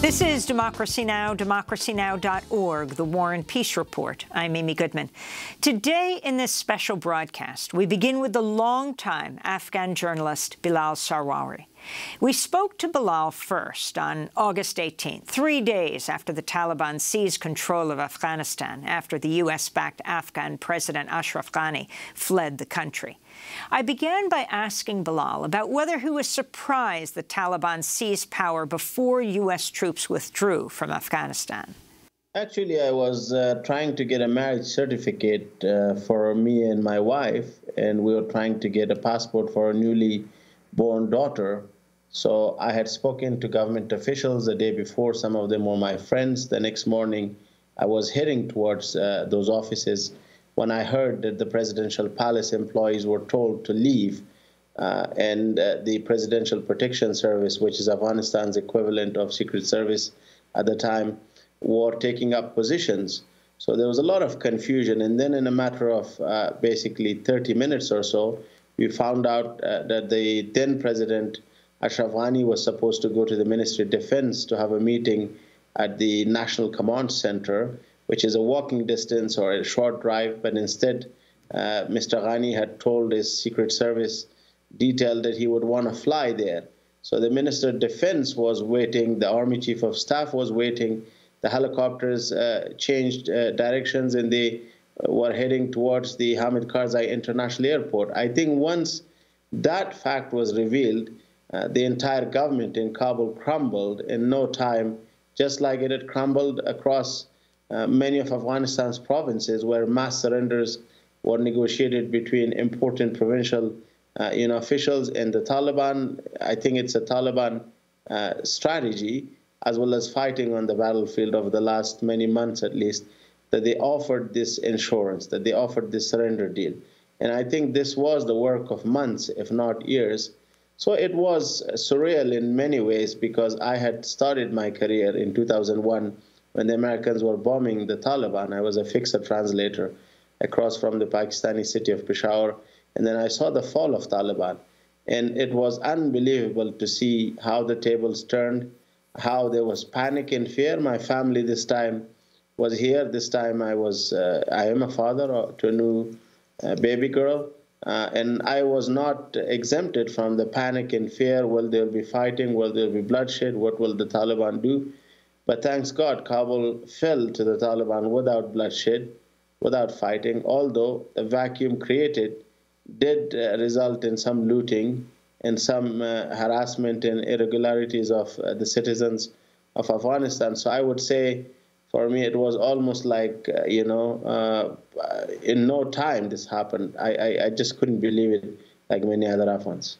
This is Democracy Now!, democracynow.org, the War and Peace Report. I'm Amy Goodman. Today in this special broadcast, we begin with the longtime Afghan journalist Bilal Sarwary. We spoke to Bilal first on August 18th, 3 days after the Taliban seized control of Afghanistan, after the U.S.-backed Afghan President Ashraf Ghani fled the country. I began by asking Bilal about whether he was surprised the Taliban seized power before U.S. troops withdrew from Afghanistan. Actually, I was trying to get a marriage certificate for me and my wife, and we were trying to get a passport for our newly born daughter. So I had spoken to government officials the day before. Some of them were my friends. The next morning, I was heading towards those offices when I heard that the presidential palace employees were told to leave, and the Presidential Protection Service, which is Afghanistan's equivalent of Secret Service at the time, were taking up positions. So there was a lot of confusion. And then in a matter of basically 30 minutes or so, we found out that the then President Ashraf Ghani was supposed to go to the Ministry of Defense to have a meeting at the National Command Center, which is a walking distance or a short drive, but instead Mr. Ghani had told his Secret Service detail that he would want to fly there. So the Minister of Defense was waiting, the Army Chief of Staff was waiting, the helicopters changed directions, and they were heading towards the Hamid Karzai International Airport. I think once that fact was revealed, the entire government in Kabul crumbled in no time, just like it had crumbled across many of Afghanistan's provinces, where mass surrenders were negotiated between important provincial officials and the Taliban. I think it's a Taliban strategy, as well as fighting on the battlefield over the last many months at least, that they offered this insurance, that they offered this surrender deal. And I think this was the work of months, if not years. So it was surreal in many ways, because I had started my career in 2001 when the Americans were bombing the Taliban. I was a fixer translator across from the Pakistani city of Peshawar. And then I saw the fall of Taliban. And it was unbelievable to see how the tables turned, how there was panic and fear. My family this time was here. This time I am a father to a new baby girl. And I was not exempted from the panic and fear. Will there be fighting? Will there be bloodshed? What will the Taliban do? But thanks God, Kabul fell to the Taliban without bloodshed, without fighting, although the vacuum created did result in some looting and some harassment and irregularities of the citizens of Afghanistan. So I would say, for me, it was almost like, in no time this happened. I just couldn't believe it, like many other Afghans.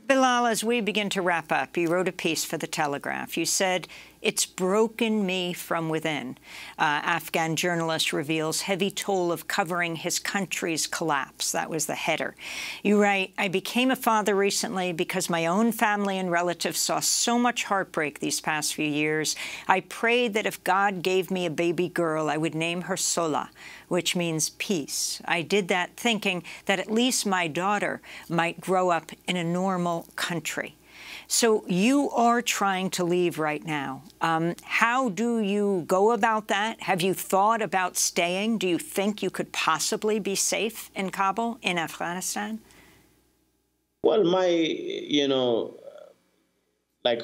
Bilal, as we begin to wrap up, you wrote a piece for The Telegraph. You said, "It's broken me from within." Afghan journalist reveals heavy toll of covering his country's collapse. That was the header. You write, "I became a father recently because my own family and relatives saw so much heartbreak these past few years. I prayed that if God gave me a baby girl, I would name her Sola, which means peace. I did that thinking that at least my daughter might grow up in a normal country." So you are trying to leave right now. How do you go about that? Have you thought about staying? Do you think you could possibly be safe in Kabul, in Afghanistan? Well, my,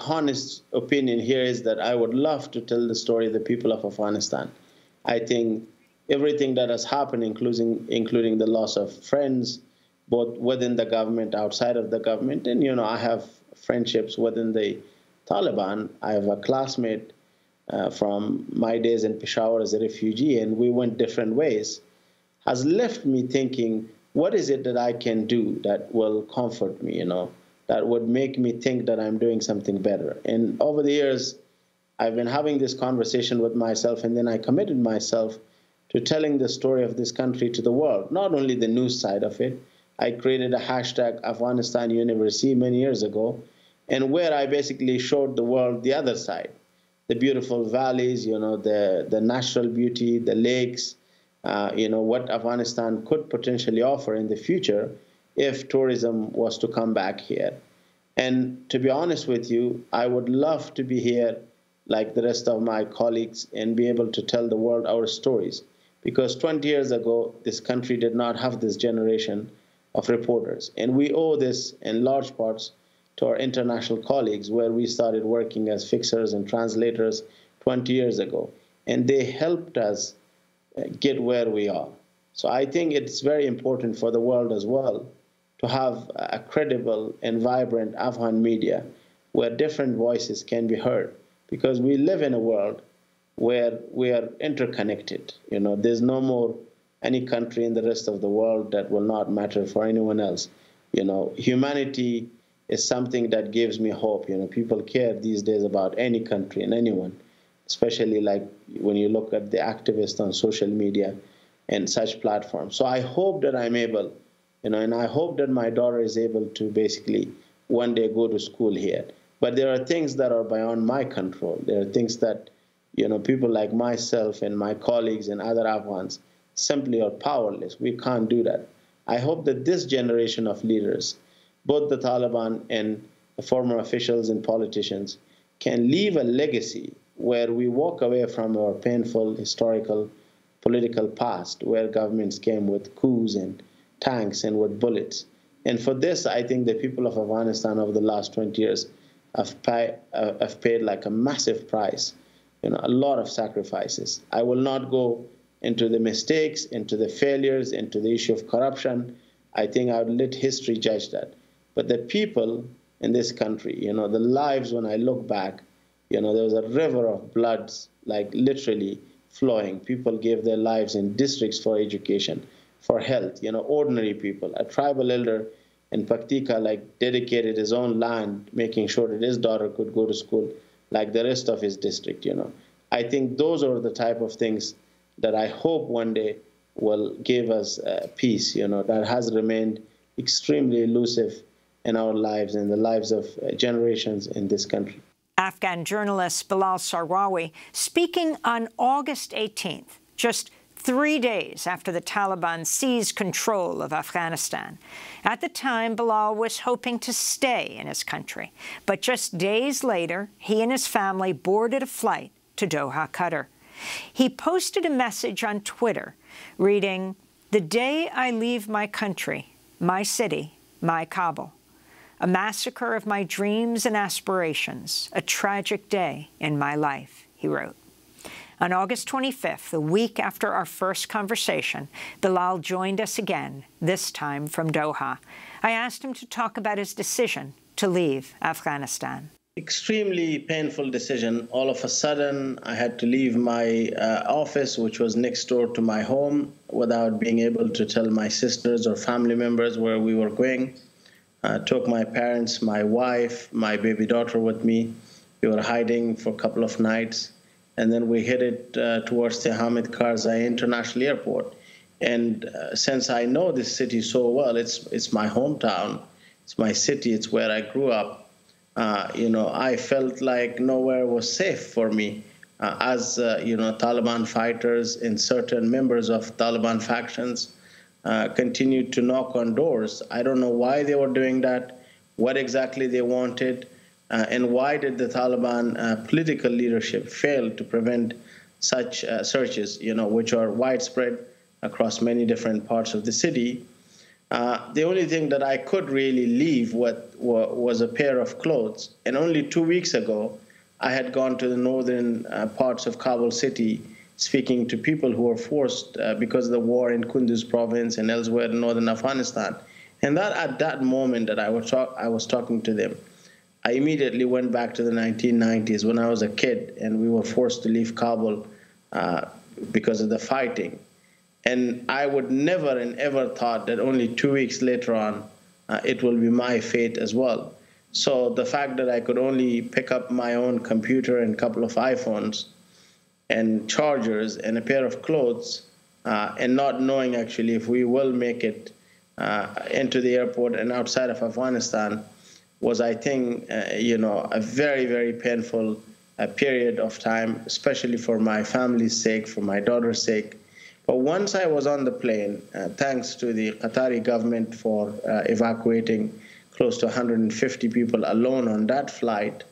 honest opinion here is that I would love to tell the story of the people of Afghanistan. I think everything that has happened, including the loss of friends, both within the government, outside of the government, and, I have friendships within the Taliban. I have a classmate from my days in Peshawar as a refugee, and we went different ways, has left me thinking, what is it that I can do that will comfort me, that would make me think that I'm doing something better? And over the years, I've been having this conversation with myself, and then I committed myself to telling the story of this country to the world, not only the news side of it. I created a hashtag Afghanistan University many years ago, and where I basically showed the world the other side, the beautiful valleys, the natural beauty, the lakes, what Afghanistan could potentially offer in the future if tourism was to come back here. And to be honest with you, I would love to be here like the rest of my colleagues, and be able to tell the world our stories. Because 20 years ago, this country did not have this generation of reporters. And we owe this in large parts to our international colleagues, where we started working as fixers and translators 20 years ago. And they helped us get where we are. So I think it's very important for the world as well to have a credible and vibrant Afghan media where different voices can be heard, because we live in a world where we are interconnected. You know, there's no more any country in the rest of the world that will not matter for anyone else. You know, humanity is something that gives me hope. You know, people care these days about any country and anyone, especially like when you look at the activists on social media and such platforms. So I hope that I'm able, you know, and I hope that my daughter is able to basically one day go to school here. But there are things that are beyond my control. There are things that, you know, people like myself and my colleagues and other Afghans simply are powerless. We can't do that. I hope that this generation of leaders, both the Taliban and the former officials and politicians, can leave a legacy where we walk away from our painful historical political past, where governments came with coups and tanks and with bullets. And for this, I think the people of Afghanistan over the last 20 years have paid like a massive price, you know, a lot of sacrifices. I will not go into the mistakes, into the failures, into the issue of corruption. I think I would let history judge that. But the people in this country, you know, the lives, when I look back, you know, there was a river of blood, like literally flowing. People gave their lives in districts for education, for health, you know, ordinary people. A tribal elder in Paktika, like, dedicated his own land, making sure that his daughter could go to school like the rest of his district, you know. I think those are the type of things that I hope one day will give us peace, you know, that has remained extremely elusive in our lives and the lives of generations in this country. Afghan journalist Bilal Sarwary speaking on August 18th, just 3 days after the Taliban seized control of Afghanistan. At the time, Bilal was hoping to stay in his country, but just days later, he and his family boarded a flight to Doha, Qatar. He posted a message on Twitter reading, "The day I leave my country, my city, my Kabul. A massacre of my dreams and aspirations, a tragic day in my life," he wrote. On August 25th, a week after our first conversation, Bilal joined us again, this time from Doha. I asked him to talk about his decision to leave Afghanistan. Extremely painful decision. All of a sudden, I had to leave my office, which was next door to my home, without being able to tell my sisters or family members where we were going. Took my parents, my wife, my baby daughter with me. We were hiding for a couple of nights. And then we headed towards the Hamid Karzai International Airport. And since I know this city so well, it's my hometown, it's my city, it's where I grew up, you know, I felt like nowhere was safe for me. You know, Taliban fighters and certain members of Taliban factions continued to knock on doors. I don't know why they were doing that, what exactly they wanted, and why did the Taliban political leadership fail to prevent such searches, you know, which are widespread across many different parts of the city. The only thing that I could really leave was a pair of clothes. And only 2 weeks ago, I had gone to the northern parts of Kabul city, speaking to people who were forced because of the war in Kunduz province and elsewhere in northern Afghanistan. And that at that moment that I was talking to them, I immediately went back to the 1990s when I was a kid and we were forced to leave Kabul because of the fighting. And I would never and ever thought that only 2 weeks later on, it will be my fate as well. So the fact that I could only pick up my own computer and a couple of iPhones and chargers and a pair of clothes, and not knowing actually if we will make it into the airport and outside of Afghanistan, was, I think, you know, a very, very painful period of time, especially for my family's sake, for my daughter's sake. But once I was on the plane, thanks to the Qatari government for evacuating close to 150 people alone on that flight,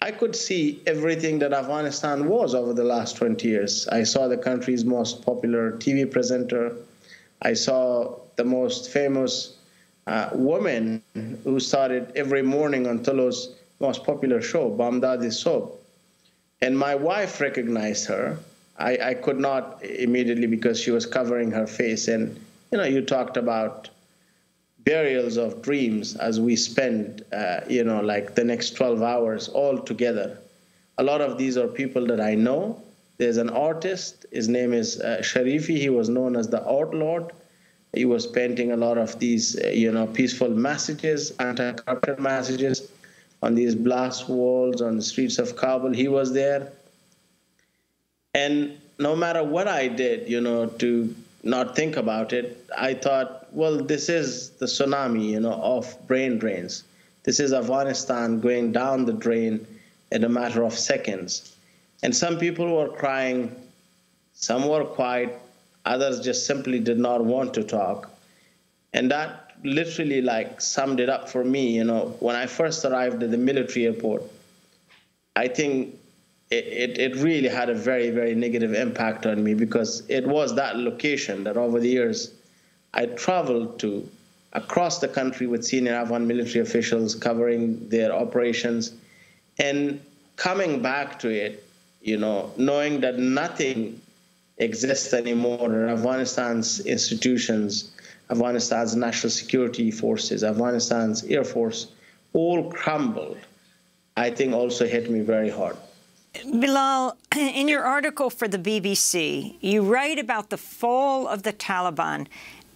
I could see everything that Afghanistan was over the last 20 years. I saw the country's most popular TV presenter. I saw the most famous woman who started every morning on Tolo's most popular show, Bamdadi Soap. And my wife recognized her. I could not immediately because she was covering her face. And, you talked about burials of dreams as we spend, like the next 12 hours all together. A lot of these are people that I know. There's an artist. His name is Sharifi. He was known as the Art Lord. He was painting a lot of these, peaceful messages, anti-corruption messages on these blast walls on the streets of Kabul. He was there. And no matter what I did, to not think about it, I thought, well, this is the tsunami, of brain drains. This is Afghanistan going down the drain in a matter of seconds. And some people were crying, some were quiet, others just simply did not want to talk. And that literally summed it up for me. When I first arrived at the military airport, I think it really had a very, very negative impact on me because it was that location that over the years I traveled to across the country with senior Afghan military officials covering their operations and coming back to it, knowing that nothing exists anymore in Afghanistan's institutions, Afghanistan's national security forces, Afghanistan's Air Force, all crumbled, I think also hit me very hard. Bilal, in your article for the BBC, you write about the fall of the Taliban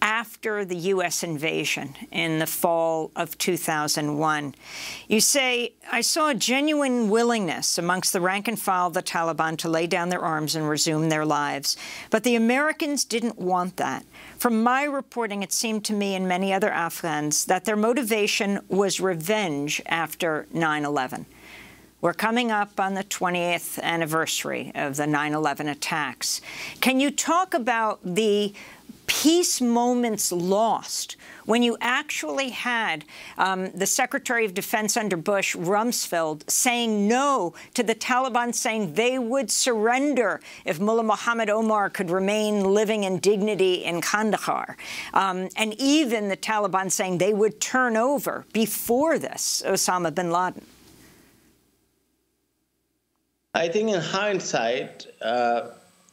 after the U.S. invasion in the fall of 2001. You say, I saw a genuine willingness amongst the rank and file of the Taliban to lay down their arms and resume their lives. But the Americans didn't want that. From my reporting, it seemed to me and many other Afghans that their motivation was revenge after 9/11. We're coming up on the 20th anniversary of the 9/11 attacks. Can you talk about the peace moments lost when you actually had the Secretary of Defense under Bush, Rumsfeld, saying no to the Taliban, saying they would surrender if Mullah Muhammad Omar could remain living in dignity in Kandahar, and even the Taliban saying they would turn over before this Osama bin Laden? I think in hindsight,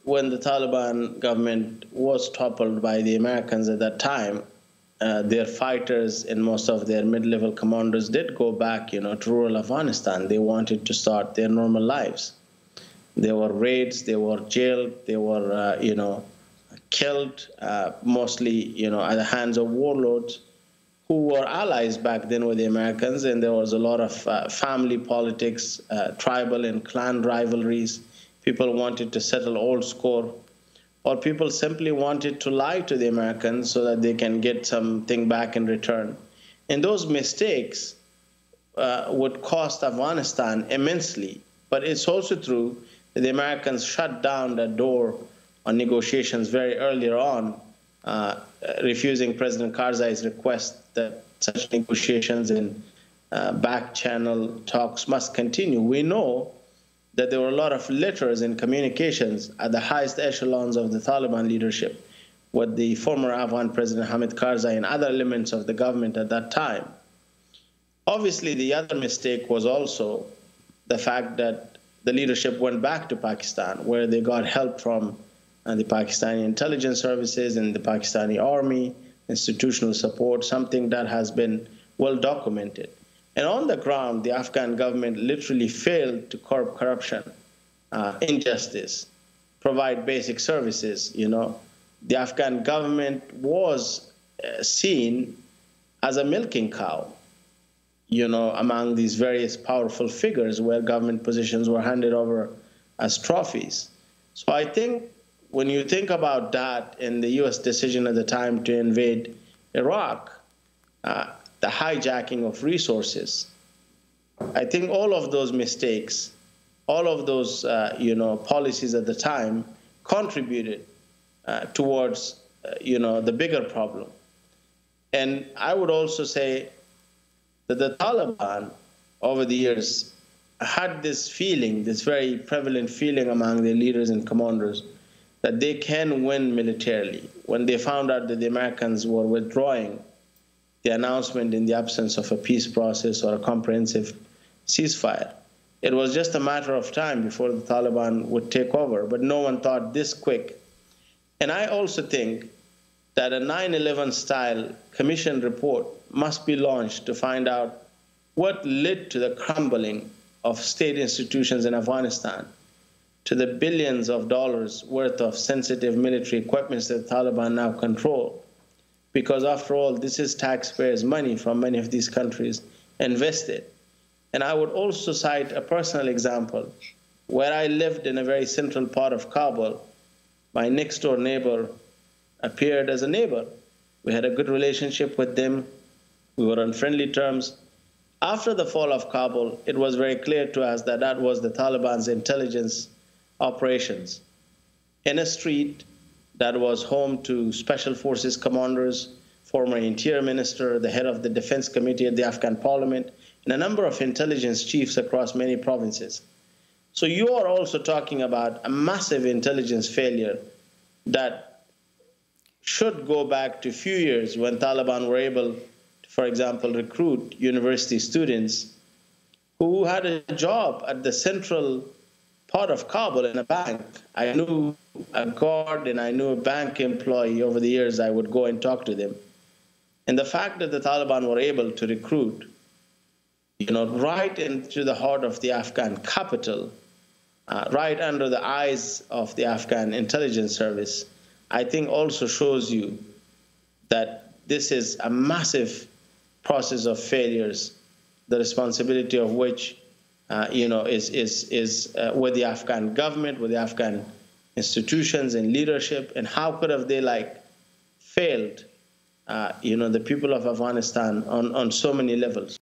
when the Taliban government was toppled by the Americans at that time, their fighters and most of their mid-level commanders did go back, to rural Afghanistan. They wanted to start their normal lives. There were raids, they were jailed, they were, killed, mostly, at the hands of warlords who were allies back then with the Americans, and there was a lot of family politics, tribal and clan rivalries. People wanted to settle old score, or people simply wanted to lie to the Americans so that they can get something back in return. And those mistakes would cost Afghanistan immensely. But it's also true that the Americans shut down that door on negotiations very earlier on, refusing President Karzai's request that such negotiations and back-channel talks must continue. We know that there were a lot of letters and communications at the highest echelons of the Taliban leadership with the former Afghan President Hamid Karzai and other elements of the government at that time. Obviously, the other mistake was also the fact that the leadership went back to Pakistan, where they got help from the Pakistani intelligence services and the Pakistani army, institutional support, something that has been well documented. And on the ground, the Afghan government literally failed to curb corruption, injustice, provide basic services. The Afghan government was seen as a milking cow, among these various powerful figures where government positions were handed over as trophies. So I think when you think about that and the U.S. decision at the time to invade Iraq, the hijacking of resources, I think all of those mistakes, all of those policies at the time contributed towards the bigger problem. And I would also say that the Taliban over the years had this feeling, this very prevalent feeling among their leaders and commanders, that they can win militarily. When they found out that the Americans were withdrawing the announcement in the absence of a peace process or a comprehensive ceasefire, it was just a matter of time before the Taliban would take over, but no one thought this quick. And I also think that a 9/11 style commission report must be launched to find out what led to the crumbling of state institutions in Afghanistan, to the billions of dollars worth of sensitive military equipment that the Taliban now control. Because after all, this is taxpayers' money from many of these countries invested. And I would also cite a personal example. Where I lived in a very central part of Kabul, my next-door neighbor appeared as a neighbor. We had a good relationship with them. We were on friendly terms. After the fall of Kabul, it was very clear to us that that was the Taliban's intelligence operations. In a street that was home to special forces commanders, former interior minister, the head of the defense committee at the Afghan parliament, and a number of intelligence chiefs across many provinces. So you are also talking about a massive intelligence failure that should go back to a few years when Taliban were able to, for example, recruit university students who had a job at the central part of Kabul in a bank. I knew a guard and I knew a bank employee over the years. I would go and talk to them. And the fact that the Taliban were able to recruit, right into the heart of the Afghan capital, right under the eyes of the Afghan intelligence service, I think also shows you that this is a massive process of failures, the responsibility of which, is with the Afghan government, with the Afghan institutions and leadership. And how could have they failed, the people of Afghanistan on so many levels?